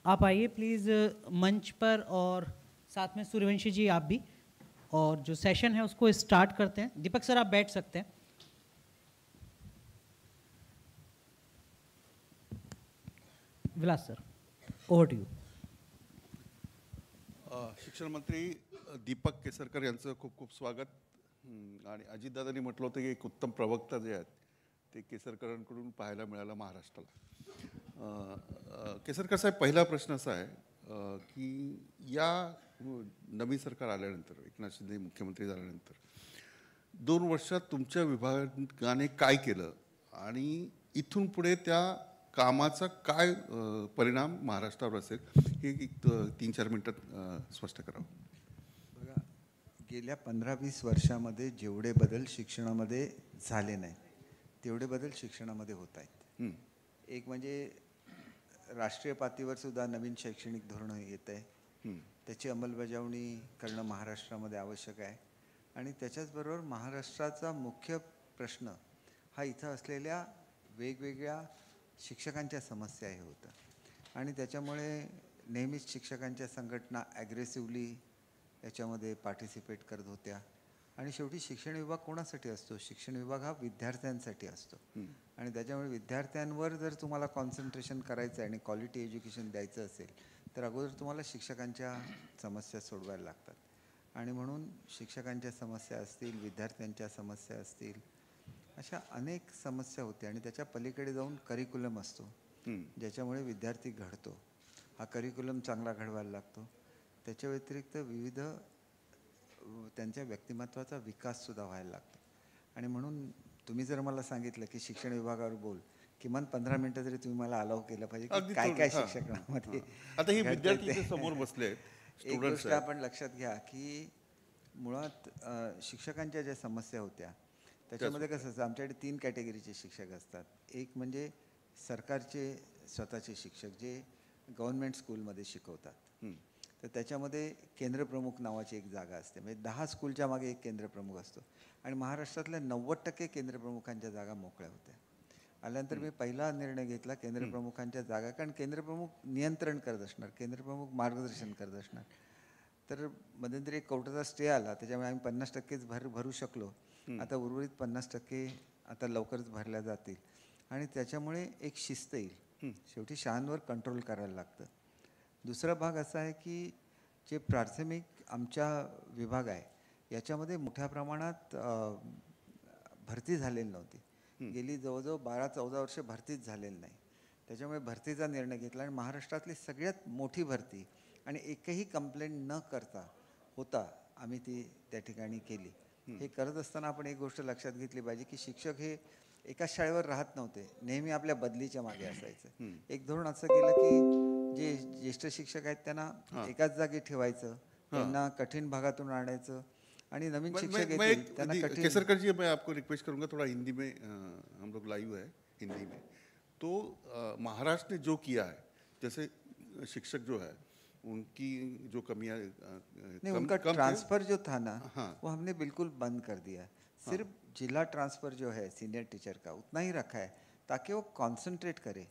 आप आइए प्लीज़ मंच पर, और साथ में सूर्यवंशी जी आप भी, और जो सेशन है उसको स्टार्ट करते हैं। दीपक सर आप बैठ सकते हैं। Vilas sir, over to you. शिक्षण मंत्री दीपक केसरकर यांचं खूप खूप स्वागत. आणि अजितदादांनी म्हटलं होतं की एक उत्तम प्रवक्ता जे आहेत ते केसरकरांकडून पाहायला मिळालं महाराष्ट्राला. केसरकर साहेब, पहिला प्रश्न असा आहे की या नवीन सरकार आल्यानंतर, एकनाथ शिंदे मुख्यमंत्री झाल्यानंतर 2 वर्षात तुमच्या विभागाने काय केलं आणि इथून पुढे त्या कामाचा काय परिणाम महाराष्ट्रावर असेल, हे एक 3-4 मिनिटात स्पष्ट करावं. बघा, गेल्या 15-20 वर्षामध्ये जेवढे बदल शिक्षणामध्ये झाले नाही तेवढे बदल शिक्षणामध्ये होत आहेत. एक म्हणजे राष्ट्रीय पातळीवर सुद्धा नवीन शैक्षणिक धोरण येत आहे, त्याची अंमलबजावणी करणं महाराष्ट्रामध्ये आवश्यक आहे. आणि त्याच्याचबरोबर महाराष्ट्राचा मुख्य प्रश्न हा इथं असलेल्या वेगवेगळ्या शिक्षकांच्या समस्या हे होतं. आणि त्याच्यामुळे नेहमीच शिक्षकांच्या संघटना ॲग्रेसिव्हली याच्यामध्ये पार्टिसिपेट करत होत्या. आणि शेवटी शिक्षण विभाग कोणासाठी असतो? शिक्षण विभाग हा विद्यार्थ्यांसाठी असतो. आणि त्याच्यामुळे विद्यार्थ्यांवर जर तुम्हाला कॉन्सन्ट्रेशन करायचं आहे आणि क्वालिटी एज्युकेशन द्यायचं असेल तर अगोदर तुम्हाला शिक्षकांच्या समस्या सोडवायला लागतात. आणि म्हणून शिक्षकांच्या समस्या असतील, विद्यार्थ्यांच्या समस्या असतील, अशा अनेक समस्या होत्या. आणि त्याच्या पलीकडे जाऊन करिक्युलम असतो ज्याच्यामुळे विद्यार्थी घडतो. हा करिक्युलम चांगला घडवायला लागतो. त्याच्या व्यतिरिक्त विविध त्यांच्या व्यक्तिमत्वाचा विकाससुद्धा व्हायला लागतो. आणि म्हणून तुम्ही जर मला सांगितलं की शिक्षण विभागावर बोल, किमान 15 मिनिटं जरी तुम्ही मला अलाव केलं पाहिजे की काय काय शिक्षणामध्ये. आता हे विद्यार्थी समोर बसले, एक गोष्ट आपण लक्षात घ्या की मुळात शिक्षकांच्या ज्या समस्या होत्या त्याच्यामध्ये कसं असतं, आमच्याकडे 3 कॅटेगरीचे शिक्षक असतात. एक म्हणजे सरकारचे स्वतःचे शिक्षक जे गव्हर्नमेंट स्कूलमध्ये शिकवतात, तर त्याच्यामध्ये केंद्रप्रमुख नावाची एक जागा असते. म्हणजे 10 स्कूलच्या मागे एक केंद्रप्रमुख असतो. आणि महाराष्ट्रातल्या 90% केंद्रप्रमुखांच्या जागा मोकळ्या होत्या. आल्यानंतर मी पहिला निर्णय घेतला केंद्रप्रमुखांच्या जागा, कारण केंद्रप्रमुख नियंत्रण करत असणार, केंद्रप्रमुख मार्गदर्शन करत असणार. तर मध्यंतरी एक कोर्टाचा स्टे आला, त्याच्यामुळे आम्ही 50%च भरू शकलो. आता उर्वरित 50% आता लवकरच भरल्या जातील. आणि त्याच्यामुळे एक शिस्त येईल. शेवटी शाळांवर कंट्रोल करायला लागतं. दुसरा भाग असा आहे की जे प्राथमिक आमच्या विभाग आहे याच्यामध्ये मोठ्या प्रमाणात भरती झालेली नव्हती. गेली जवळजवळ 12-14 वर्ष भरतीच झालेली नाही. त्याच्यामुळे भरतीचा निर्णय घेतला आणि महाराष्ट्रातली सगळ्यात मोठी भरती आणि एकही कंप्लेंट न करता होता आम्ही ती त्या ठिकाणी केली. हे करत असताना आपण एक गोष्ट लक्षात घेतली पाहिजे की शिक्षक हे एकाच शाळेवर राहत नव्हते, नेहमी आपल्या बदलीच्या मागे असायचं. एक धोरण असं केलं की जे ज्येष्ठ शिक्षक आहेत त्यांना एकाच जागी ठेवायचं, त्यांना कठीण भागातून आणायचं आणि नवीन शिक्षक येतील त्यांना कठीण. केसरकर जी, मैं आपको रिक्वेस्ट करूंगा थोड़ा हिंदी में, हम लोग लाइव है हिंदी में. तो महाराष्ट्र ने जो किया है, जैसे शिक्षक जो है उनकी जो कमियां नहीं, उनका ट्रांसफ़र जो था ना वो हमने बिल्कुल बंद कर दिया. सिर्फ जिला ट्रांसफ़र जो है सीनियर टीचर का उतना ही रखा है ताकि वो कंसंट्रेट करे.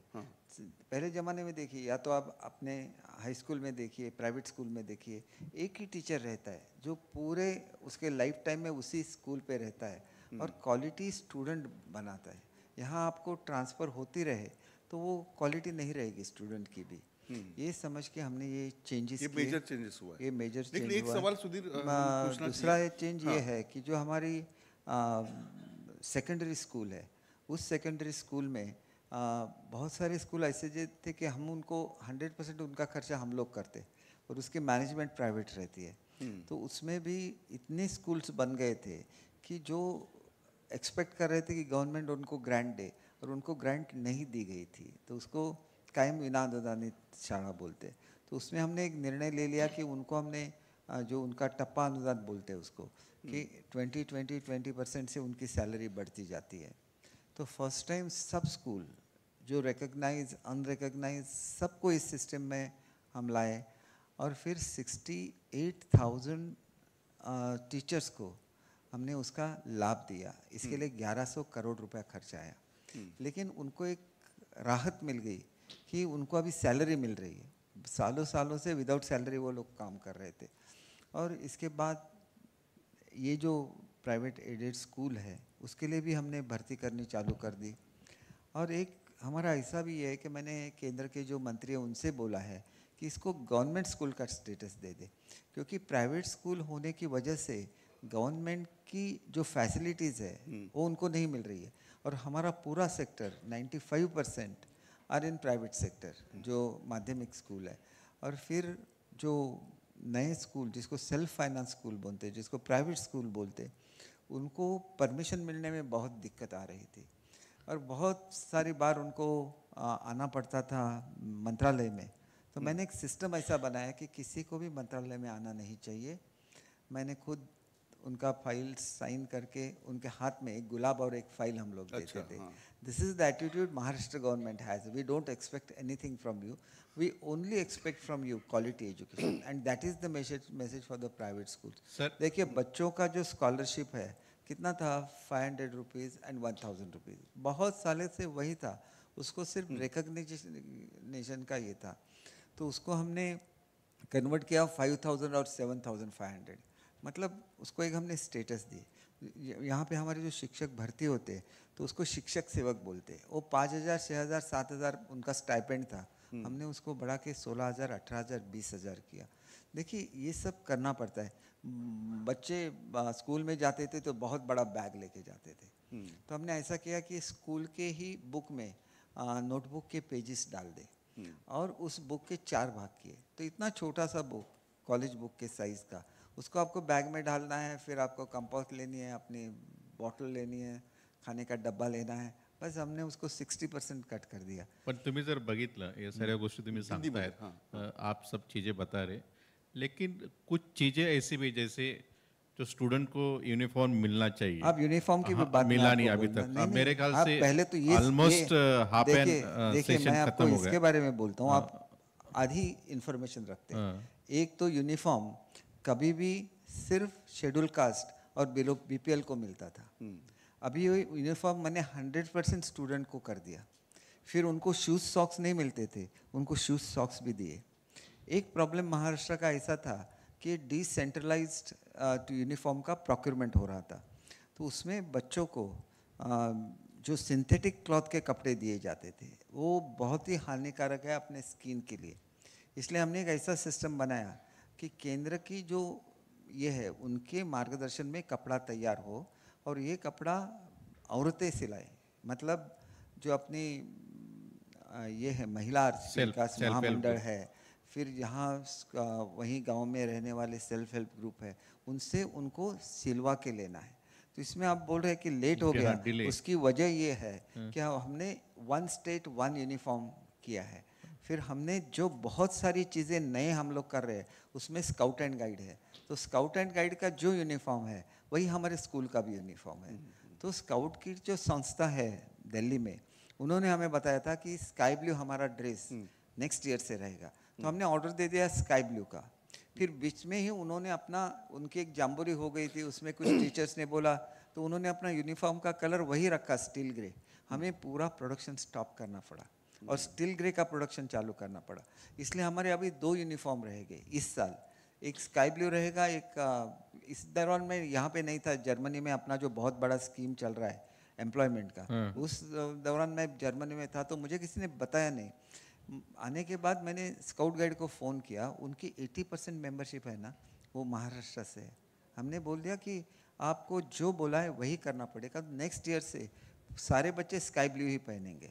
पहले ज़माने में देखिए, या तो आप अपने हाई स्कूल में देखिए, प्राइवेट स्कूल में देखिए, एक ही टीचर रहता है जो पूरे उसके लाइफ टाइम में उसी स्कूल पे रहता है और क्वालिटी स्टूडेंट बनाता है. यहाँ आपको ट्रांसफ़र होती रहे तो वो क्वालिटी नहीं रहेगी स्टूडेंट की भी. ये समझ के हमने ये चेंजेस किए. मेजर चेंजेस हुआ है. ये मेजर चेंज हुआ. एक सवाल सुधीर दूसरा चेंज ये है कि जो हमारी सेकेंडरी स्कूल है, उस सेकेंडरी स्कूल में बहुत सारे स्कूल ऐसे जो थे कि हम उनको 100% उनका खर्चा हम लोग करते और उसकी मैनेजमेंट प्राइवेट रहती है. तो उसमें भी इतने स्कूल्स बन गए थे कि जो एक्सपेक्ट कर रहे थे कि गवर्नमेंट उनको ग्रांट दे और उनको ग्रांट नहीं दी गई थी, तो उसको कायम बिना अनुदानित शाला बोलते. तो उसमें हमने एक निर्णय ले लिया कि उनको हमने जो उनका टप्पा अनुदान बोलते हैं उसको, कि 20% से उनकी सैलरी बढ़ती जाती है. तो फर्स्ट टाइम सब स्कूल जो रिकग्नाइज अनरिकग्नाइज सबको इस सिस्टम में हम लाए और फिर 68,000 टीचर्स को हमने उसका लाभ दिया. इसके लिए 1100 करोड़ रुपया खर्च आया. लेकिन उनको एक राहत मिल गई कि उनको अभी सैलरी मिल रही है. सालों सालों से विदाउट सैलरी वो लोग काम कर रहे थे। और इसके बाद ये जो प्राइवेट एडेड स्कूल है उसके लिए भी हमने भर्ती करनी चालू कर दी। और एक हमारा ऐसा भी है कि मैंने केंद्र के जो मंत्री हैं उनसे बोला है कि इसको गवर्नमेंट स्कूल का स्टेटस दे दे, क्योंकि प्राइवेट स्कूल होने की वजह से गवर्नमेंट की जो फैसिलिटीज़ है वो उनको नहीं मिल रही है। और हमारा पूरा sector 95% are in private sector, जो माध्यमिक स्कूल है। और फिर जो नए स्कूल जिसको सेल्फ फाइनेंस स्कूल बोलते हैं, जिसको प्राइवेट स्कूल बोलते, उनको परमिशन मिलने में बहुत दिक्कत आ रही थी। और बहुत सारी बार उनको आना पड़ता था मंत्रालय में। तो मैंने एक सिस्टम ऐसा बनाया कि किसी को भी मंत्रालय में आना नहीं चाहिए। मैंने खुद उनका फाइल साइन करके उनके हाथ में एक गुलाब और एक फाइल हम लोग देते थे। This is the attitude Maharashtra government has. We don't expect anything from you, we only expect from you quality education, and that is the message for the private school. देखिए बच्चों का जो स्कॉलरशिप है कितना था, 500 रुपीज़ एंड 1000 रुपीज़, बहुत सालों से वही था। उसको सिर्फ रिकग्निशन का ये था, तो उसको हमने कन्वर्ट किया 5000 और 7500, मतलब उसको एक हमने स्टेटस दी। यहाँ पे हमारे जो शिक्षक भर्ती होते तो उसको शिक्षक सेवक बोलते। वो 5000, 6000, 7000 उनका स्टाइपेंड था, हमने उसको बढ़ा के 16000, 18000, 20000 किया। देखिए ये सब करना पड़ता है। बच्चे स्कूल में जाते थे तो बहुत बड़ा बैग लेके जाते थे, तो हमने ऐसा किया कि स्कूल के ही बुक में नोटबुक के पेजेस डाल दे और उस बुक के 4 भाग किए। तो इतना छोटा सा बुक, कॉलेज बुक के साइज़ का, उसको आपको बैग में डालना है, फिर आपको कंपास लेनी है, अपनी बॉटल लेनी है, खाने का डब्बा लेना है, बस हमने उसको 60% कट कर दिया। पण तुम्ही जर बघितलं या साऱ्या गोष्टी तुम्ही सांगतायत, आप सब चीज़ें बता रहे, लेकिन कुछ चीज़ें ऐसी भी जैसे जो स्टूडेंट को यूनिफॉर्म मिलना चाहिए, आप यूनिफॉर्म की भी बात मिला नहीं अभी तक। अब मेरे ख्याल से पहले तो ये ऑलमोस्ट हाफ एन देखिए मैं आपको इसके बारे में बोलता हूँ, आप आधी इंफॉर्मेशन रखते हैं। एक तो यूनिफॉर्म कभी भी सिर्फ शेड्यूल कास्ट और बिलो बीपीएल को मिलता था। अभी यूनिफॉर्म मैंने 100% स्टूडेंट को कर दिया। फिर उनको शूज़ सॉक्स नहीं मिलते थे, उनको शूज़ सॉक्स भी दिए। एक प्रॉब्लम महाराष्ट्र का ऐसा था कि डिसेंट्रलाइज्ड यूनिफॉर्म का प्रोक्योरमेंट हो रहा था, तो उसमें बच्चों को जो सिंथेटिक क्लॉथ के कपड़े दिए जाते थे वो बहुत ही हानिकारक है अपने स्किन के लिए। इसलिए हमने एक ऐसा सिस्टम बनाया कि केंद्र की जो ये है उनके मार्गदर्शन में कपड़ा तैयार हो और ये कपड़ा औरतें सिलाए, मतलब जो अपनी ये है महिला विकास महामंडल है, फिर यहाँ वहीं गांव में रहने वाले सेल्फ हेल्प ग्रुप है, उनसे उनको सिलवा के लेना है। तो इसमें आप बोल रहे हैं कि लेट हो गया, उसकी वजह ये है कि हमने 1 स्टेट 1 यूनिफॉर्म किया है। फिर हमने जो बहुत सारी चीज़ें नए हम लोग कर रहे हैं उसमें स्काउट एंड गाइड है, तो स्काउट एंड गाइड का जो यूनिफॉर्म है वही हमारे स्कूल का भी यूनिफॉर्म है। तो स्काउट की जो संस्था है दिल्ली में, उन्होंने हमें बताया था कि स्काई ब्लू हमारा ड्रेस नेक्स्ट ईयर से रहेगा, तो हमने ऑर्डर दे दिया स्काई ब्लू का। फिर बीच में ही उन्होंने अपना, उनकी एक जाम्बोरी हो गई थी, उसमें कुछ टीचर्स ने बोला तो उन्होंने अपना यूनिफॉर्म का कलर वही रखा, स्टील ग्रे। हमें पूरा प्रोडक्शन स्टॉप करना पड़ा और स्टील ग्रे का प्रोडक्शन चालू करना पड़ा। इसलिए हमारे अभी 2 यूनिफॉर्म रहेंगे इस साल, एक स्काई ब्लू रहेगा, एक इस दौरान में यहाँ पे नहीं था, जर्मनी में अपना जो बहुत बड़ा स्कीम चल रहा है एम्प्लॉयमेंट का, उस दौरान मैं जर्मनी में था तो मुझे किसी ने बताया नहीं। आने के बाद मैंने स्काउट गाइड को फ़ोन किया, उनकी 80% मेंबरशिप है ना वो महाराष्ट्र से है। हमने बोल दिया कि आपको जो बोला है वही करना पड़ेगा, नेक्स्ट ईयर से सारे बच्चे स्काई ब्लू ही पहनेंगे।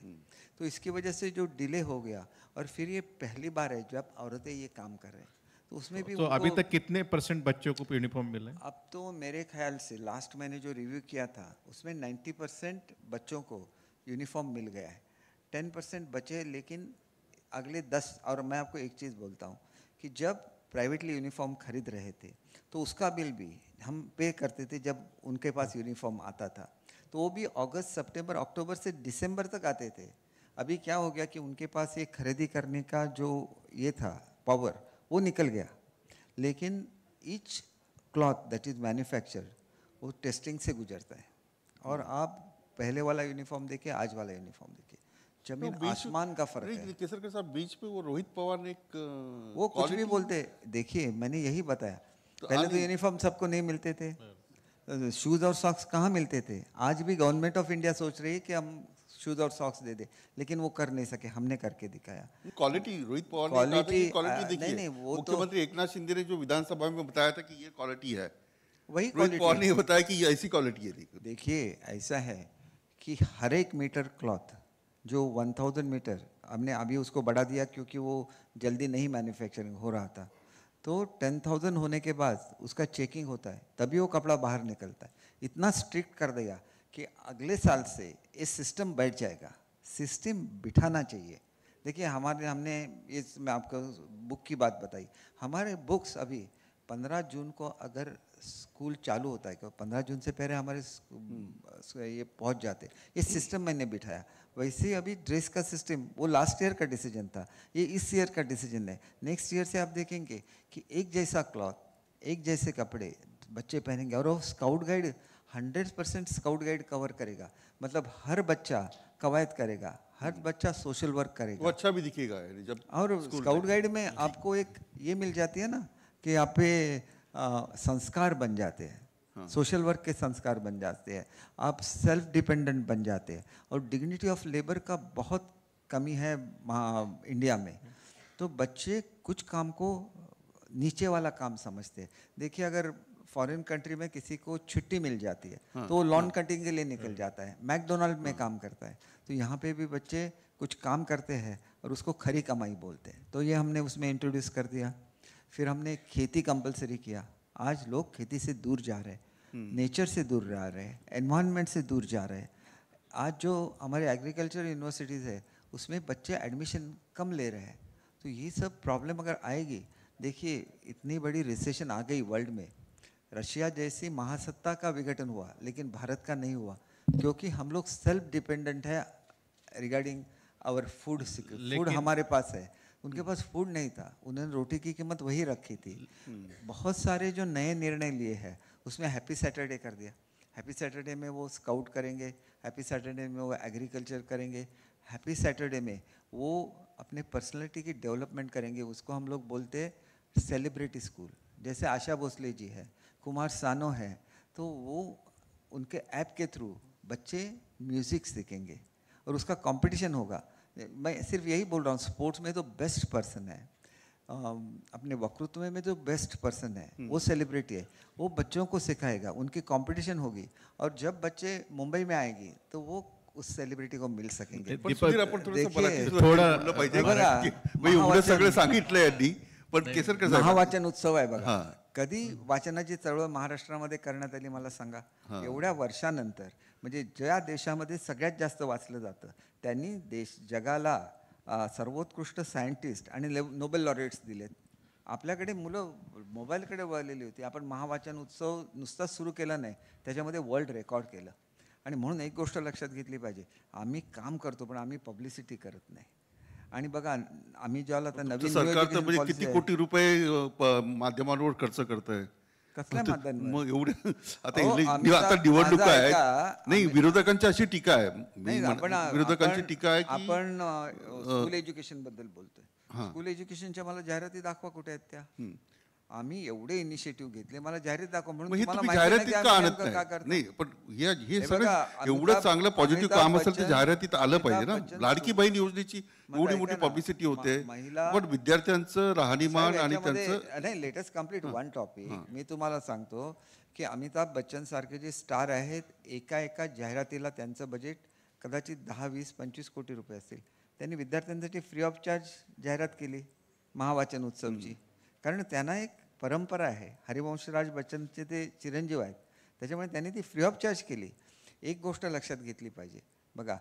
तो इसकी वजह से जो डिले हो गया, और फिर ये पहली बार है जब औरतें ये काम कर रहे हैं, तो उसमें भी तो अभी तक कितने % बच्चों को यूनिफॉर्म मिला है? अब तो मेरे ख्याल से लास्ट मैंने जो रिव्यू किया था उसमें 90% बच्चों को यूनिफॉर्म मिल गया है, 10% बचे। लेकिन अगले 10, और मैं आपको एक चीज़ बोलता हूँ कि जब प्राइवेटली यूनिफॉर्म खरीद रहे थे तो उसका बिल भी हम पे करते थे जब उनके पास यूनिफॉर्म आता था, तो वो भी अगस्त, सितंबर, अक्टूबर से दिसंबर तक आते थे। अभी क्या हो गया कि उनके पास ये खरीदी करने का जो ये था पावर वो निकल गया, लेकिन each cloth that is manufacture वो टेस्टिंग से गुजरता है। और आप पहले वाला यूनिफॉर्म देखिए, आज वाला यूनिफॉर्म देखिए, जमीन बीच- आसमान का फर्क है। नहीं, केसरकर साहब बीच पे वो रोहित पवार ने एक वो कुछ भी बोलते, देखिए मैंने यही बताया, पहले तो यूनिफॉर्म सबको नहीं मिलते थे, शूज और सॉक्स कहाँ मिलते थे। आज भी गवर्नमेंट ऑफ इंडिया सोच रही है कि हम शूज और सॉक्स दे दे, लेकिन वो कर नहीं सके, हमने करके दिखाया। क्वालिटी रोहित पवार ने कहा था कि क्वालिटी नहीं, देखिए, नहीं, वो तो- मुख्यमंत्री एकनाथ शिंदे ने जो विधानसभा में बताया था कि ये क्वालिटी है, वही रोहित पवार क्वालिटी। ने बताया कि ये ऐसी क्वालिटी है। देखिए ऐसा है कि हर एक मीटर क्लॉथ जो 1000 मीटर, हमने अभी उसको बढ़ा दिया क्योंकि वो जल्दी नहीं मैन्युफैक्चरिंग हो रहा था, तो 10,000 होने के बाद उसका चेकिंग होता है, तभी वो कपड़ा बाहर निकलता है। इतना स्ट्रिक्ट कर दिया कि अगले साल से ये सिस्टम बैठ जाएगा। सिस्टम बिठाना चाहिए। देखिए हमने इस मैं आपको बुक की बात बताई, हमारे बुक्स अभी 15 जून को अगर स्कूल चालू होता है, 15 जून से पहले हमारे ये पहुंच जाते, ये सिस्टम मैंने बिठाया। वैसे ही अभी ड्रेस का सिस्टम वो लास्ट ईयर का डिसीजन था, ये इस ईयर का डिसीजन है। नेक्स्ट ईयर से आप देखेंगे कि एक जैसा क्लॉथ, एक जैसे कपड़े बच्चे पहनेंगे, और वो scout guide 100% scout guide cover करेगा। मतलब हर बच्चा कवायद करेगा, हर बच्चा सोशल वर्क वो करेगा, अच्छा भी दिखेगा यानी जब और स्काउट गाइड में आपको एक ये मिल जाती है ना कि आप पे संस्कार बन जाते हैं, सोशल वर्क के संस्कार बन जाते हैं, आप सेल्फ डिपेंडेंट बन जाते हैं। और डिग्निटी ऑफ लेबर का बहुत कमी है इंडिया में, तो बच्चे कुछ काम को नीचे वाला काम समझते हैं। देखिए अगर फॉरेन कंट्री में किसी को छुट्टी मिल जाती है तो वो लॉन कटिंग के लिए निकल जाता है, मैकडोनाल्ड में काम करता है। तो यहाँ पे भी बच्चे कुछ काम करते हैं और उसको खरी कमाई बोलते हैं, तो ये हमने उसमें इंट्रोड्यूस कर दिया। फिर हमने खेती कंपलसरी किया। आज लोग खेती से दूर जा रहे हैं, नेचर से दूर जा रहे हैं, एनवायरनमेंट से दूर जा रहे हैं। आज जो हमारे एग्रीकल्चर यूनिवर्सिटीज़ है उसमें बच्चे एडमिशन कम ले रहे हैं। तो ये सब प्रॉब्लम अगर आएगी, देखिए इतनी बड़ी रिसेशन आ गई वर्ल्ड में, रशिया जैसी महासत्ता का विघटन हुआ लेकिन भारत का नहीं हुआ, क्योंकि हम लोग सेल्फ डिपेंडेंट है रिगार्डिंग आवर फूड। फूड हमारे पास है, उनके पास फूड नहीं था, उन्होंने रोटी की कीमत वही रखी थी। बहुत सारे जो नए निर्णय लिए हैं उसमें हैप्पी सैटरडे कर दिया। हैप्पी सैटरडे में वो स्काउट करेंगे, हैप्पी सैटरडे में वो एग्रीकल्चर करेंगे, हैप्पी सैटरडे में वो अपने पर्सनैलिटी की डेवलपमेंट करेंगे। उसको हम लोग बोलते हैं सेलिब्रिटी स्कूल। जैसे आशा भोसले जी है, कुमार सानो है, तो वो उनके ऐप के थ्रू बच्चे म्यूज़िक सीखेंगे और उसका कंपटीशन होगा। मैं सिर्फ यही बोल रहा हूँ, स्पोर्ट्स में तो बेस्ट पर्सन है, अपने वक्तृत्व में जो बेस्ट पर्सन है वो सेलिब्रिटी है, वो बच्चों को सिखाएगा, उनकी कंपटीशन होगी, और जब बच्चे मुंबई में आएंगे तो वो उस सेलिब्रिटी को मिल सकेंगे। पण सुधीर, आपण थोडंसं देखिए, मराठीत थोडं- बोललं पाहिजे. बघा, म्हणजे एवढं सगळं सांगितलं यांनी, पण केसरकर साहेब महावाचन उत्सव आहे बघा. हां. कधी वाचनाची चळवळ महाराष्ट्रामध्ये करण्यात आली मला सांगा. एवढ्या वर्षानंतर, म्हणजे ज्या देशामध्ये सगळ्यात जास्त वाचलं जातं त्यांनी जगाला सर्वोत्कृष्ट सायंटिस्ट आणि नोबेल लॉरेट्स दिलेत. आपल्याकडे मुलं मोबाईलकडे वळलेली होती. आपण महावाचन उत्सव नुसताच सुरू केला नाही, त्याच्यामध्ये वर्ल्ड रेकॉर्ड केलं. आणि म्हणून एक गोष्ट लक्षात घेतली पाहिजे, आम्ही काम करतो पण आम्ही पब्लिसिटी करत नाही. आणि बघा आम्ही ज्याला आता नवीन सरकार तर म्हणजे किती कोटी रुपये माध्यमांवर खर्च करत आहे. कसल्या माध्यमांवर? मग एवढे आता अहो, आता निवडणुका माझा आहेत. ऐका, नाही, विरोधकांची अशी टीका आहे, नाही, विरोधकांची टीका आहे की आपण स्कूल एज्युकेशन बद्दल बोलतोय. स्कूल एज्युकेशनच्या मला जाहिराती दाखवा कुठे आहेत त्या. आम्ही एवढे इनिशिएटिव्ह घेतले, मला जाहिरात दाखवा. म्हणून मग हे तुम्हाला तुम्ही माहिती जाहिरातीत नाही का की आम्ही आणत नेमकं का नाही? करतो. नाही, पण हे हे सगळं बघा, एवढं चांगलं पॉझिटिव्ह काम असेल तर अमिताभ जाहिरातीत आलं बच्चन- पाहिजे ना. अमिताभ लाडकी बच्चन- बहीण योजनेची मग एवढी ऐका मोठी ना, पब्लिसिटी होते, महिला- पण विद्यार्थ्यांचं राहणीमान साहेब, आणि याच्यामध्ये- त्यांचं नाही, लेटेस्ट कम्प्लीट वन टॉपिक. मी तुम्हाला सांगतो की अमिताभ बच्चन सारखे जे स्टार आहेत, एका जाहिरातीला त्यांचं बजेट कदाचित 10, 20, 25 कोटी रुपये असेल. त्यांनी विद्यार्थ्यांसाठी फ्री ऑफ चार्ज जाहिरात केली महावाचन उत्सवची, कारण त्यांना एक परंपरा आहे. हरिवंशराज बच्चनचे ते चिरंजीव आहेत, त्याच्यामुळे त्यांनी ती फ्री ऑफ चार्ज केली. एक गोष्ट लक्षात घेतली पाहिजे बघा,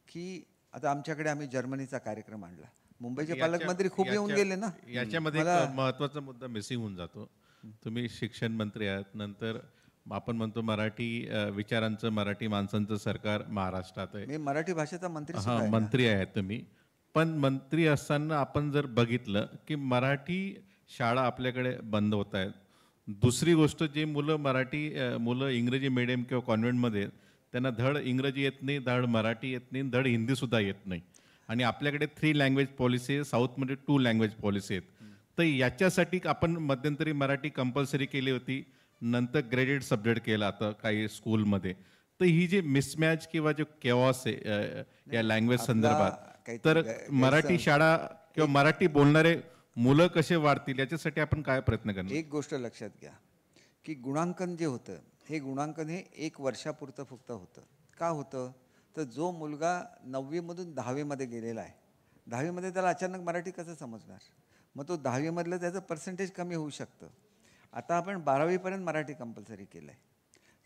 की आता आमच्याकडे आम्ही जर्मनीचा कार्यक्रम आणला. मुंबईचे पालकमंत्री खूप येऊन गेले ना. याच्यामध्ये एक महत्त्वाचा मुद्दा मिसिंग होऊन जातो. तुम्ही शिक्षण मंत्री आहात, नंतर आपण म्हणतो मराठी विचारांचं, मराठी माणसांचं सरकार महाराष्ट्रात आहे. मी मराठी भाषेचा मंत्री सुद्धा हां, आहे ना. मंत्री आहेत तुम्ही. पण मंत्री असताना आपण जर बघितलं की मराठी शाळा आपल्याकडे बंद होत आहेत. दुसरी गोष्ट, जे मुलं इंग्रजी मीडियम किंवा कॉन्व्हेंटमध्ये, त्यांना धड इंग्रजी येत नाही, धड मराठी येत नाही, धड हिंदीसुद्धा येत नाही. आणि आपल्याकडे 3 लँग्वेज पॉलिसी आहे, साऊथमध्ये 2 लँग्वेज पॉलिसी आहेत. तर याच्यासाठी आपण मध्यंतरी मराठी कंपल्सरी केली होती, नंतर ग्रेडेड सब्जेक्ट केला आता काही स्कूलमध्ये. तर ही जी मिसमॅच किंवा जो केओस आहे या लँग्वेज संदर्भात, तर मराठी शाळा किंवा मराठी बोलणारे मुलं कसे वाढतील याच्यासाठी आपण काय प्रयत्न करणार? एक गोष्ट लक्षात घ्या की गुणांकन जे होतं, हे गुणांकन हे 1 वर्षापुरतं फक्त होतं. का होतं? तर जो मुलगा 9वीमधून 10वीमध्ये गेलेला आहे, 10वीमध्ये त्याला अचानक मराठी कसं समजणार? मग तो 10वीमधलं त्याचं पर्सेंटेज कमी होऊ शकतं. आता आपण 12वीपर्यंत मराठी कंपल्सरी केलं आहे.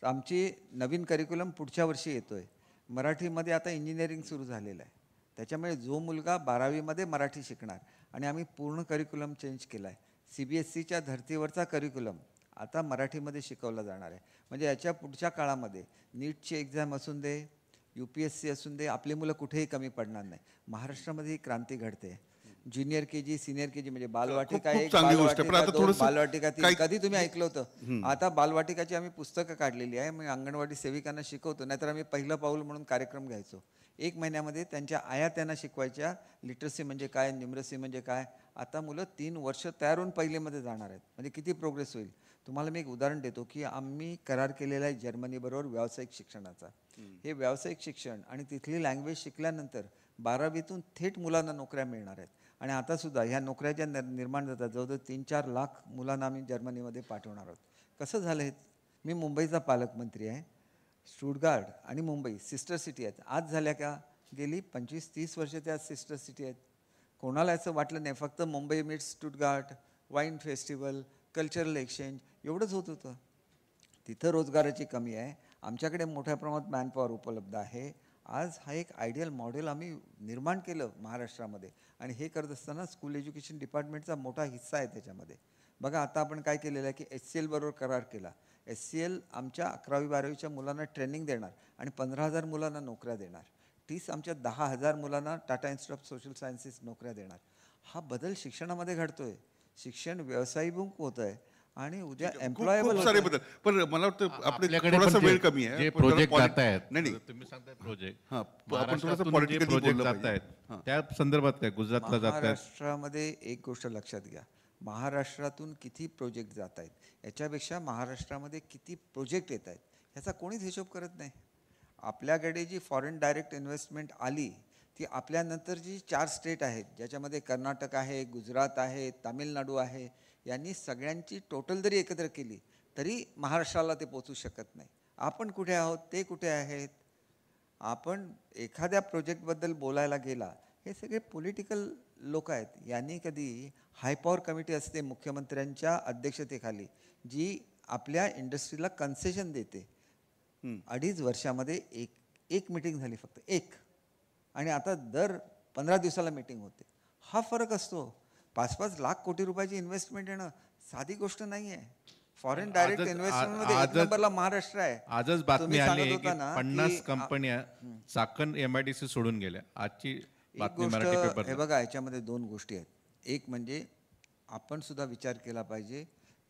आमची नवीन करिक्युलम पुढच्या वर्षी येतो आहे. मराठीमध्ये आता इंजिनिअरिंग सुरू झालेलं आहे. त्याच्यामुळे जो मुलगा 12वीमध्ये मराठी शिकणार, आणि आम्ही पूर्ण करिक्युलम चेंज केला आहे. CBSEच्या धर्तीवरचा करिक्युलम आता मराठीमध्ये शिकवला जाणार आहे. म्हणजे याच्या पुढच्या काळामध्ये नीटची एक्झाम असून दे, UPSC असून दे, आपली मुलं कुठेही कमी पडणार नाही. महाराष्ट्रामध्ये ही क्रांती घडते. ज्युनियर KG, सिनियर KG म्हणजे बालवाटिका 1, बालवाटिका 2, बालवाटिका 3. कधी तुम्ही ऐकलं होतं? आता बालवाटिकाची आम्ही पुस्तकं काढलेली आहे. मी अंगणवाडी सेविकांना शिकवतो. नाहीतर आम्ही पहिलं पाऊल म्हणून कार्यक्रम घ्यायचो. 1 महिन्यामध्ये त्यांच्या आया त्यांना शिकवायच्या लिटरसी म्हणजे काय, न्यूमरसी म्हणजे काय. आता मुलं 3 वर्ष तयार होऊन पहिलीमध्ये जाणार आहेत. म्हणजे किती प्रोग्रेस होईल. तुम्हाला मी एक उदाहरण देतो की आम्ही करार केलेला आहे जर्मनीबरोबर व्यावसायिक शिक्षणाचा. हे व्यावसायिक शिक्षण आणि तिथली लँग्वेज शिकल्यानंतर 12वीतून थेट मुलांना नोकऱ्या मिळणार आहेत. आणि आतासुद्धा ह्या नोकऱ्या ज्या निर्माण जातात, जवळजवळ 3-4 लाख मुलांना आम्ही जर्मनीमध्ये पाठवणार आहोत. कसं झालं हे? मी मुंबईचा पालकमंत्री आहे. स्टुटगार्ट आणि मुंबई सिस्टर सिटी आहेत. आज झाल्या का? गेली 25-30 वर्ष त्या सिस्टर सिटी आहेत. कोणाला असं वाटलं नाही. फक्त Mumbai meats Stuttgart, wine festival, cultural exchange एवढंच होत होतं. तिथं रोजगाराची कमी आहे. आमच्याकडे मोठ्या प्रमाणात मॅनपॉवर उपलब्ध आहे. आज हा एक आयडियल मॉडेल आम्ही निर्माण केलं महाराष्ट्रामध्ये. आणि हे करत असताना स्कूल एज्युकेशन डिपार्टमेंटचा मोठा हिस्सा आहे त्याच्यामध्ये. बघा आता आपण काय केलेलं आहे की HCL बरोबर करार केला. HCL आमच्या 11वी-12वीच्या मुलांना ट्रेनिंग देणार आणि 15,000 मुलांना नोकऱ्या देणार. 30 आमच्या 10,000 मुलांना Tata institute of social sciences नोकऱ्या देणार. हा बदल शिक्षणामध्ये घडतोय. शिक्षण व्यवसायिक होत आहे आणि उद्या एम्प्लॉयबल खूप सारे बदल. पण मला वाटतं आपल्याकडे थोडासा पण वेळ कमी आहे. जे प्रोजेक्ट जात आहेत, नाही तुम्ही सांगताय प्रोजेक्ट, आपण थोडंसं पॉलिटिकल पॉलिटिकली प्रोजेक्ट बोललं जात आहेत, पाहिजे. त्या संदर्भात काय गुजरातला जात आहेत? महाराष्ट्रामध्ये एक गोष्ट लक्षात घ्या, महाराष्ट्रातून किती प्रोजेक्ट जात आहेत याच्यापेक्षा महाराष्ट्रामध्ये किती प्रोजेक्ट येत आहेत ह्याचा कोणीच हिशोब करत नाही. आपल्याकडे जी फॉरेन डायरेक्ट इन्व्हेस्टमेंट आली ती आपल्यानंतर जी 4 स्टेट आहेत ज्याच्यामध्ये कर्नाटक आहे, गुजरात आहे, तामिळनाडू आहे, यांनी सगळ्यांची टोटल जरी एकत्र केली तरी महाराष्ट्राला ते पोचू शकत नाही. आपण कुठे आहोत, ते कुठे आहेत? आपण एखाद्या प्रोजेक्टबद्दल बोलायला गेला, हे सगळे पॉलिटिकल लोक आहेत. यांनी कधी हायपॉवर कमिटी असते मुख्यमंत्र्यांच्या अध्यक्षतेखाली जी आपल्या इंडस्ट्रीला कन्सेशन देते. 2.5 वर्षामध्ये एक मीटिंग झाली फक्त, एक. आणि आता दर 15 दिवसाला मीटिंग होते. हा फरक असतो. 5-5 लाख कोटी रुपयाची इन्व्हेस्टमेंट येणं साधी गोष्ट नाही आहे. फॉरेन डायरेक्ट इन्व्हेस्टमेंटमध्ये एक नंबरला महाराष्ट्र आहे. आजच बातमी आली आहे की 50 कंपन्या चाकण MIDC सोडून गेल्या. आजची बातमी मराठी पेपर. हे बघा, याच्यामध्ये 2 गोष्टी आहेत. एक म्हणजे आपण सुद्धा विचार केला पाहिजे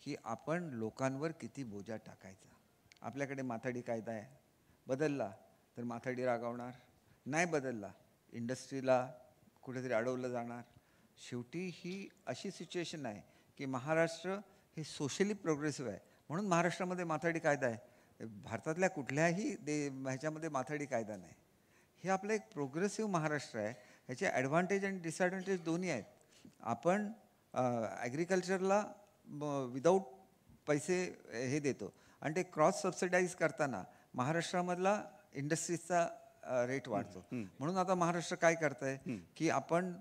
की आपण लोकांवर किती बोजा टाकायचा. आपल्याकडे माथाडी कायदा आहे, बदलला तर माथाडी रागावणार, नाही बदलला इंडस्ट्रीला कुठेतरी अडवलं जाणार. शेवटी ही अशी सिच्युएशन आहे की महाराष्ट्र हे सोशली प्रोग्रेसिव्ह आहे म्हणून महाराष्ट्रामध्ये माथाडी कायदा आहे. भारतातल्या कुठल्याही ह्याच्यामध्ये माथाडी कायदा नाही. हे आपलं एक प्रोग्रेसिव्ह महाराष्ट्र आहे. ह्याचे ॲडव्हान्टेज आणि डिसॲडव्हान्टेज दोन्ही आहेत. आपण ॲग्रिकल्चरला विदाऊट पैसे हे देतो आणि ते क्रॉस सबसिडाईज करताना महाराष्ट्रामधला इंडस्ट्रीजचा रेट वाढतो. म्हणून आता महाराष्ट्र काय करत आहे की आपण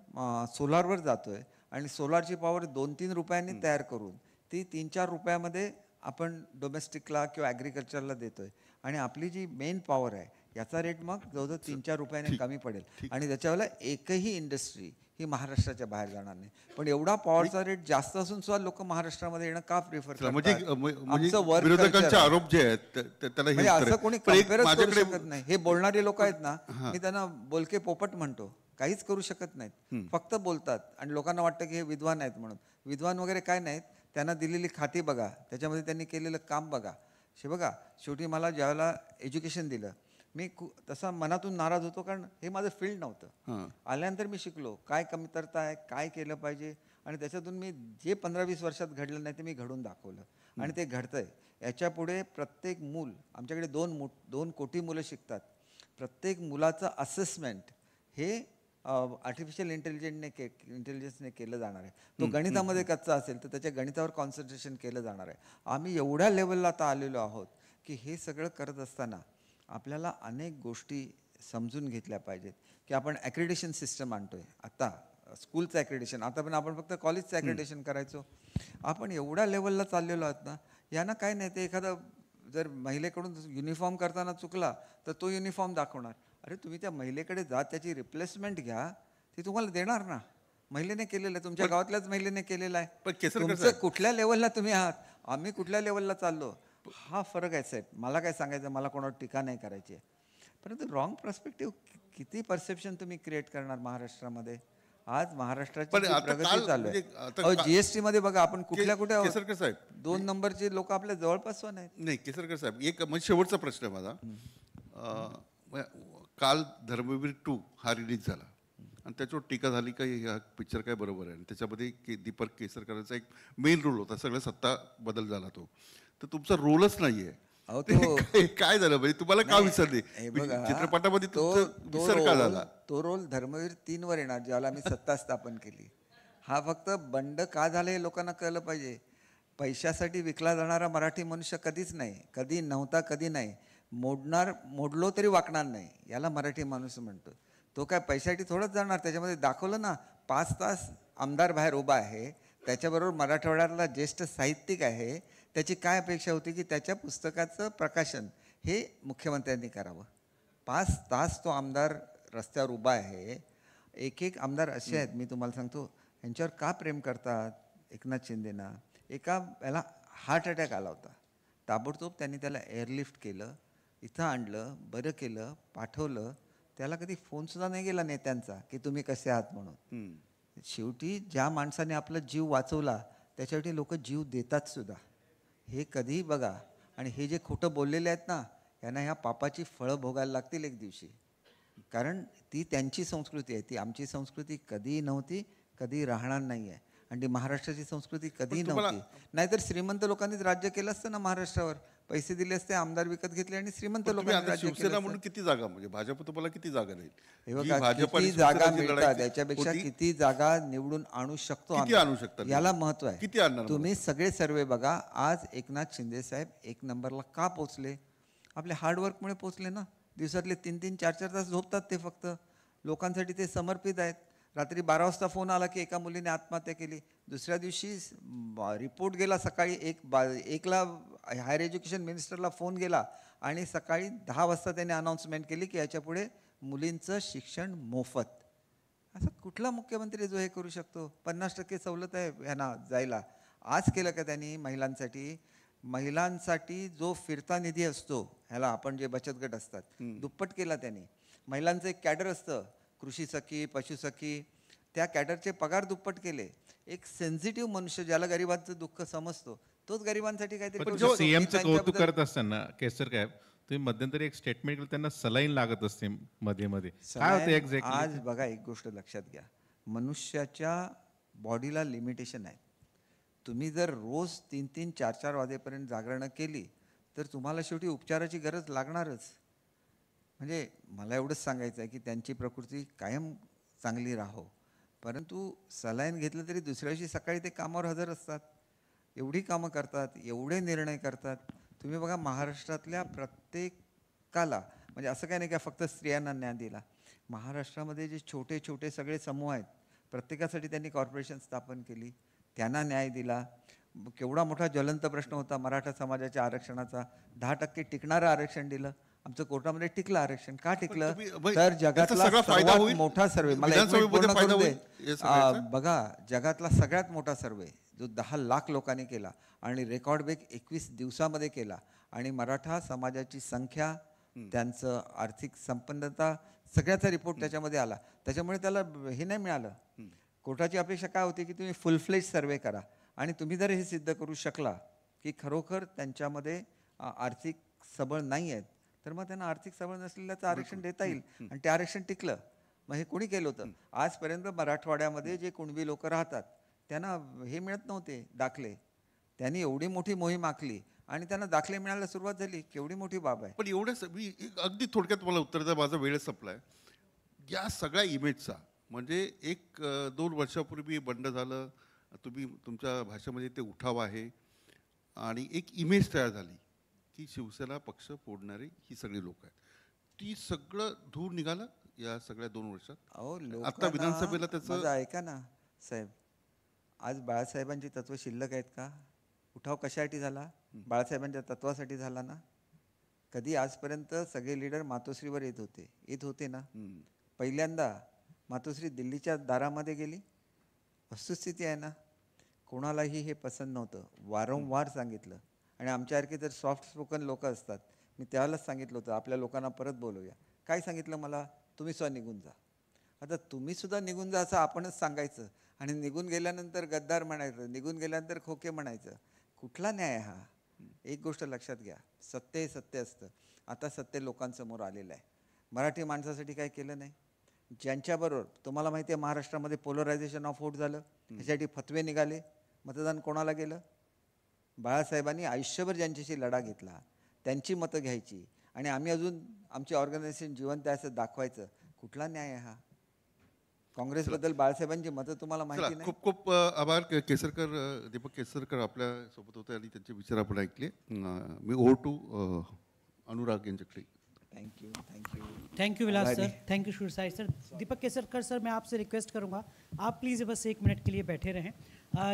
सोलारवर जातोय आणि सोलारची पॉवर 2-3 रुपयांनी तयार करून ती 3-4 रुपयामध्ये आपण डोमेस्टिकला किंवा ॲग्रिकल्चरला देतोय. आणि आपली जी मेन पॉवर आहे याचा रेट मग जवळजवळ 3-4 रुपयाने कमी पडेल. आणि त्याच्यावेळेला एकही इंडस्ट्री ही महाराष्ट्राच्या बाहेर जाणार नाही. पण एवढा पॉवरचा रेट जास्त असून सुद्धा लोक महाराष्ट्रामध्ये येणं का प्रिफर करतात? म्हणजे विरोधकांचे आरोप जे आहेत त्याला असं कोणी कंपेअरच करू शकत नाही. हे बोलणारे लोक आहेत ना, मी त्यांना बोलके पोपट म्हणतो. काहीच करू शकत नाहीत, फक्त बोलतात आणि लोकांना वाटतं की हे विद्वान आहेत म्हणून. विद्वान वगैरे काय नाहीत. त्यांना दिलेली खाती बघा, त्याच्यामध्ये त्यांनी केलेलं काम बघा. बघा, शेवटी मला ज्यावेळेला एज्युकेशन दिलं मी तसा मनातून नाराज होतो, कारण हे माझं फील्ड नव्हतं. आल्यानंतर मी शिकलो काय कमतरता आहे, काय केलं पाहिजे, आणि त्याच्यातून मी जे 15-20 वर्षात घडलं नाही ते मी घडून दाखवलं, आणि ते घडतंय. याच्या पुढे प्रत्येक मूल, आमच्याकडे 2 कोटी मुलं शिकतात, प्रत्येक मुलाचं असेसमेंट हे आर्टिफिशियल इंटेलिजन्सने केलं जाणार आहे. तो गणितामध्ये कच्चा असेल तर त्याच्या गणितावर कॉन्सन्ट्रेशन केलं जाणार आहे. आम्ही एवढ्या लेवलला आता आलेलो आहोत की हे सगळं करत असताना आपल्याला अनेक गोष्टी समजून घेतल्या पाहिजेत, की आपण ॲक्रेडिशन सिस्टम आणतोय आता, स्कूलचं ॲक्रेडिशन, आता पण आपण फक्त कॉलेजचं ॲक्रेडिशन करायचो. आपण एवढ्या लेवलला चाललेलो आहोत ना, यांना काय नाही, ते एखादा जर महिलेकडून युनिफॉर्म करताना चुकला तर तो युनिफॉर्म दाखवणार. अरे तुम्ही त्या महिलेकडे जा, त्याची रिप्लेसमेंट घ्या, ती तुम्हाला देणार ना. महिलेने केलेलं आहे, तुमच्या गावातल्याच महिलेने केलेलं आहे. पण तुमचं कुठल्या लेवलला तुम्ही आहात, आम्ही कुठल्या लेवलला चाललो, हा फरक आहे साहेब. मला काय सांगायचं, मला कोणावर टीका नाही करायची आहे, परंतु रॉंग पर्स्पेक्टिव्ह किती परसेप्शन तुम्ही क्रिएट करणार महाराष्ट्रामध्ये. आज महाराष्ट्राची प्रगती चालू आहे. जीएसटी मध्ये बघा, आपण कुठल्या केसरकर साहेब 2 नंबरचे लोक आपल्या जवळपास नाहीत. नाही केसरकर साहेब, एक म्हणजे शेवटचा प्रश्न आहे माझा. काल धर्मवीर 2 हा रिलीज झाला आणि त्याच्यावर टीका झाली का हा पिक्चर काय बरोबर आहे, आणि त्याच्यामध्ये दीपक केसरकरांचा एक मेन रोल होता, सगळं सत्ता बदल झाला तो, तर तुमचा रोलच नाहीये. काय झालं म्हणजे तुम्हाला का विसरले चित्रपटामध्ये, विसर का झाला? तो रोल धर्मवीर 3 वर येणार, ज्याला आम्ही सत्ता स्थापन केली. हा फक्त बंड का झालं हे लोकांना कळलं पाहिजे. पैशासाठी विकला जाणारा मराठी मनुष्य कधीच नाही, कधी नव्हता, कधी नाही. मोडलो तरी वाकणार नाही, याला मराठी माणूस म्हणतो. तो काय पैशासाठी थोडंच जाणार. त्याच्यामध्ये दाखवलं ना, 5 तास आमदार बाहेर उभा आहे, त्याच्याबरोबर मराठवाड्यातला ज्येष्ठ साहित्यिक आहे, त्याची काय अपेक्षा होती की त्याच्या पुस्तकाचं प्रकाशन हे मुख्यमंत्र्यांनी करावं. 5 तास तो आमदार रस्त्यावर उभा आहे. एक आमदार असे आहेत, मी तुम्हाला सांगतो, यांच्यावर का प्रेम करतात एकनाथ शिंदेना. एका याला हार्ट अटॅक आला होता, ताबडतोब त्यांनी त्याला एअरलिफ्ट केलं, इथं आणलं, बरं केलं, पाठवलं. त्याला कधी फोनसुद्धा नाही गेला नेत्यांचा की तुम्ही कसे आहात म्हणून. शेवटी ज्या माणसाने आपला जीव वाचवला त्याच्यासाठी लोक जीव देतात सुद्धा. हे कधीही बघा. आणि हे जे खोटं बोललेले आहेत ना, यांना ह्या पापाची फळं भोगायला लागतील एक दिवशी, कारण ती त्यांची संस्कृती आहे, ती आमची संस्कृती कधीही नव्हती, कधी राहणार नाही आहे. आणि ती महाराष्ट्राची संस्कृती कधीही नव्हती. नाहीतर श्रीमंत लोकांनीच राज्य केलं असतं ना महाराष्ट्रावर, पैसे दिले असते, आमदार विकत घेतले आणि श्रीमंत लोकांनी राज्य केलं. म्हणून किती जागा, म्हणजे भाजप तुम्हाला किती जागा नाही, किती जागा मिळतात, त्याच्यापेक्षा किती जागा निवडून आणू शकतो, आणू शकतात, याला महत्व आहे. किती आणणार तुम्ही सगळे सर्वे बघा. आज एकनाथ शिंदे साहेब 1 नंबरला का पोचले? आपल्या हार्डवर्कमुळे पोचले ना. दिवसातले 3-3, 4-4 तास झोपतात ते, फक्त लोकांसाठी ते समर्पित आहेत. रात्री 12 वाजता फोन आला की एका मुलीने आत्महत्या केली, दुसऱ्या दिवशी रिपोर्ट गेला, सकाळी 1ला हायर एज्युकेशन मिनिस्टरला फोन गेला, आणि सकाळी 10 वाजता त्याने अनाऊन्समेंट केली की याच्यापुढे मुलींचं शिक्षण मोफत. असं कुठला मुख्यमंत्री जो हे करू शकतो? 50% सवलत आहे ह्यांना जायला. आज केलं का त्यांनी महिलांसाठी? महिलांसाठी जो फिरता निधी असतो, ह्याला आपण जे बचत गट असतात, दुप्पट केला त्यांनी. महिलांचं एक कॅडर असतं, कृषी सखी, पशुसखी, त्या कॅडरचे पगार दुप्पट केले. एक सेन्सिटिव्ह मनुष्य ज्याला गरिबांचं दुःख समजतो, तोच गरिबांसाठी काहीतरी. सीएमचं कौतुक करत असताना केसरकर तुम्ही मध्यंतरी एक स्टेटमेंट केलं, त्यांना सलाईन लागत असते मध्ये मध्ये, काय होतं एक्झॅक्टली? आज बघा, एक गोष्ट लक्षात घ्या, मनुष्याच्या बॉडीला लिमिटेशन आहे. तुम्ही जर रोज 3-3, 4-4 वाजेपर्यंत जागरणं केली तर तुम्हाला शेवटी उपचाराची गरज लागणारच. म्हणजे मला एवढंच सांगायचं आहे की त्यांची प्रकृती कायम चांगली राहो, परंतु सलाईन घेतलं तरी दुसऱ्या दिवशी सकाळी ते कामावर हजर असतात. एवढी कामं करतात, एवढे निर्णय करतात. तुम्ही बघा, महाराष्ट्रातल्या प्रत्येकाला, म्हणजे असं काही नाही का फक्त स्त्रियांना न्याय दिला. महाराष्ट्रामध्ये जे छोटे छोटे सगळे समूह आहेत, प्रत्येकासाठी त्यांनी कॉर्पोरेशन स्थापन केली, त्यांना न्याय दिला. केवढा मोठा ज्वलंत प्रश्न होता मराठा समाजाच्या आरक्षणाचा, 10% टिकणारं आरक्षण दिलं. आमचं कोर्टामध्ये टिकलं आरक्षण. का टिकलं? तर जगातला सर्वात मोठा सर्वे, मला पूर्ण करू दे, बघा, जगातला सगळ्यात मोठा सर्वे जो 10 लाख लोकांनी केला आणि रेकॉर्ड ब्रेक 21 दिवसामध्ये केला, आणि मराठा समाजाची संख्या, त्यांचं आर्थिक संपन्नता, सगळ्याचा रिपोर्ट त्याच्यामध्ये आला. त्याच्यामुळे त्याला हे नाही मिळालं. कोर्टाची अपेक्षा काय होती की तुम्ही फुल फ्लेज सर्वे करा, आणि तुम्ही जर हे सिद्ध करू शकला की खरोखर त्यांच्यामध्ये आर्थिक सबळ नाही आहेत, तर मग त्यांना आर्थिक सबळ नसलेल्याचं आरक्षण देता येईल आणि ते आरक्षण टिकलं. मग हे कोणी केलं होतं? आजपर्यंत मराठवाड्यामध्ये जे कुणबी लोक राहतात त्यांना हे मिळत नव्हते दाखले. त्यांनी एवढी मोठी मोहीम आखली आणि त्यांना दाखले मिळायला सुरुवात झाली. केवढी मोठी बाब आहे. पण एवढंच मी अगदी थोडक्यात मला उत्तर द्या, माझा वेळ संपलाय. या सगळ्या इमेजचा म्हणजे एक 2 वर्षापूर्वी बंड झालं, तुम्ही तुमच्या भाषेमध्ये ते उठाव आहे आणि एक इमेज तयार झाली की शिवसेना पक्ष फोडणारी ही सगळी लोक आहेत. ती सगळं धूर निघालं या सगळ्या 2 वर्षात. अहो आता विधानसभेला माझं त्याचं ऐका ना साहेब, आज बाळासाहेबांची तत्व शिल्लक आहेत का? उठाव कशासाठी झाला? बाळासाहेबांच्या तत्वासाठी झाला ना. कधी आजपर्यंत सगळे लीडर मातोश्रीवर येत होते ना. पहिल्यांदा मातोश्री दिल्लीच्या दारामध्ये गेली. वस्तुस्थिती आहे ना. कोणालाही हे पसंत नव्हतं, वारंवार सांगितलं. आणि आमच्यासारखे जर सॉफ्ट स्पोकन लोक असतात, मी त्यावेळेलाच सांगितलं होतं आपल्या लोकांना परत बोलवूया. काय सांगितलं मला? तुम्ही सुद्धा निघून जा. आता तुम्ही सुद्धा निघून जा असं आपणच सांगायचं आणि निघून गेल्यानंतर गद्दार म्हणायचं, निघून गेल्यानंतर खोके म्हणायचं. कुठला न्याय हा? एक गोष्ट लक्षात घ्या, सत्य हे सत्य असतं. आता सत्य लोकांसमोर आलेलं आहे. मराठी माणसासाठी काय केलं नाही. ज्यांच्याबरोबर तुम्हाला माहिती आहे महाराष्ट्रामध्ये पोलरायझेशन ऑफ वोट झालं, त्याच्यासाठी फतवे निघाले, मतदान कोणाला गेलं? बाळासाहेबांनी आयुष्यभर ज्यांच्याशी लढा घेतला त्यांची मतं घ्यायची आणि आम्ही अजून आमची ऑर्गनायझेशन जिवंत आहे असं दाखवायचं. कुठला न्याय आहे हा? काँग्रेसबद्दल बाळासाहेबांची मतं तुम्हाला माहिती नाही. खूप खूप आभार. केसरकर, दीपक केसरकर आपल्या सोबत होते आणि त्यांचे विचार आपण ऐकले. मी ओव्हर टू अनुराग यांच्याकडे. Thank you. Thank you Vilas sir, thank you शुरसाई सर. दीपक केसरकर सर, मैं आपसे रिक्वेस्ट करूंगा आप प्लीज़ बस 1 मिनट के लिए बैठे रहें.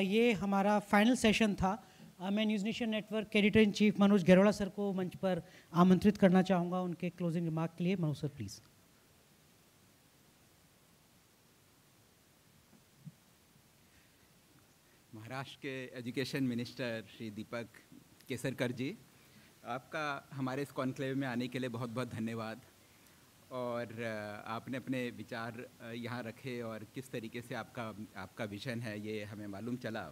ये हमारा फाइनल सेशन था. मैं news nation network K editor in chief Manoj Gairola sir को मंच पर आमंत्रित करना चाहूँगा उनके क्लोजिंग रिमार्क के लिए. Manoj sir please. महाराष्ट्र के एजुकेशन मिनिस्टर श्री दीपक केसरकर जी, आपका हमारे इस कॉन्क्लेव में आने के लिए बहुत बहुत धन्यवाद. और आपने अपने विचार यहाँ रखे और किस तरीके से आपका विजन है ये हमें मालूम चला.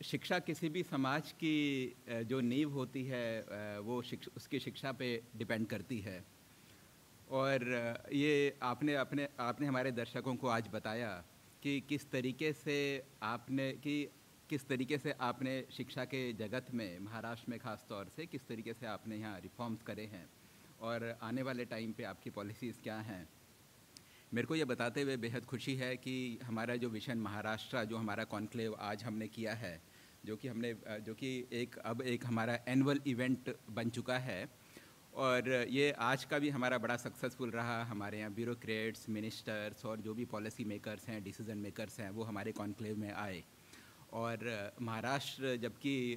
शिक्षा किसी भी समाज की जो नींव होती है वो उसकी शिक्षा पे डिपेंड करती है. और ये आपने हमारे दर्शकों को आज बताया कि किस तरीके से आपने शिक्षा के जगत में महाराष्ट्र में ख़ास तौर से किस तरीके से आपने यहाँ रिफॉर्म्स करे हैं और आने वाले टाइम पे आपकी पॉलिसीज़ क्या हैं. मेरे को ये बताते हुए बेहद खुशी है कि हमारा जो विजन महाराष्ट्र, जो हमारा कॉन्क्लेव आज हमने किया है, जो कि एक हमारा एनुअल इवेंट बन चुका है. और ये आज का भी हमारा बड़ा सक्सेसफुल रहा. हमारे यहाँ ब्यूरोक्रेट्स, मिनिस्टर्स और जो भी पॉलिसी मेकर्स हैं, डिसीजन मेकर्स हैं, वो हमारे कॉन्क्लेव में आए. और महाराष्ट्र जबकि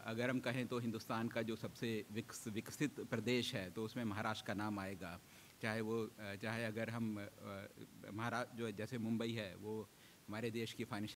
अगर हम कहें तो हिंदुस्तान का जो सबसे विकसित प्रदेश है तो उसमें महाराष्ट्र का नाम आएगा. चाहे अगर हम महाराष्ट्र जो जैसे मुंबई है वो हमारे देश की फाइनेंशियल